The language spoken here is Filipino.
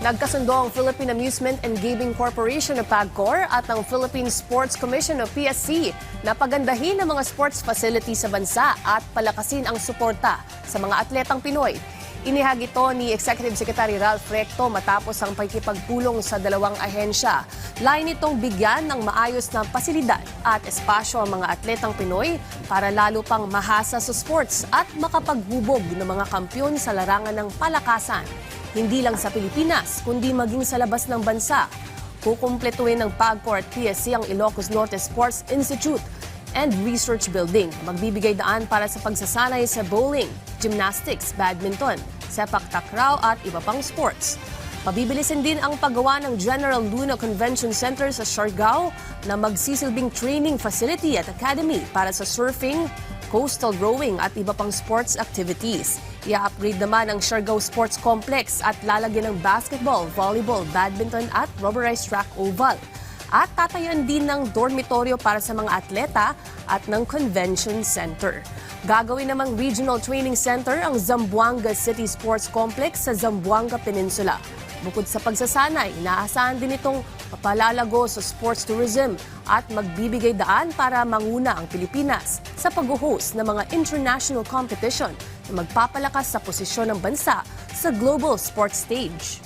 Nagkasundo ang Philippine Amusement and Gaming Corporation o PAGCOR at ang Philippine Sports Commission o PSC na pagandahin ang mga sports facilities sa bansa at palakasin ang suporta sa mga atletang Pinoy. Inihag ito ni Executive Secretary Ralph Recto matapos ang pakikipagpulong sa dalawang ahensya. Lain itong bigyan ng maayos na pasilidad at espasyo ang mga atletang Pinoy para lalo pang mahasa sa sports at makapaghubog ng mga kampyon sa larangan ng palakasan. Hindi lang sa Pilipinas, kundi maging sa labas ng bansa. Kukumpletuhin ng PAGCOR at PSC ang Ilocos Norte Sports Institute and Research Building. Magbibigay daan para sa pagsasanay sa bowling, gymnastics, badminton, sepak takraw at iba pang sports. Pabibilisin din ang paggawa ng General Luna Convention Center sa Siargao na magsisilbing training facility at academy para sa surfing, coastal rowing at iba pang sports activities. I-upgrade naman ang Siargao Sports Complex at lalagyan ng basketball, volleyball, badminton at rubberized track oval. At tatayuan din ng dormitoryo para sa mga atleta at ng convention center. Gagawin namang regional training center ang Zamboanga City Sports Complex sa Zamboanga Peninsula. Bukod sa pagsasanay, inaasahan din itong papalalago sa sports tourism at magbibigay daan para manguna ang Pilipinas sa pag-host ng mga international competition na magpapalakas sa posisyon ng bansa sa global sports stage.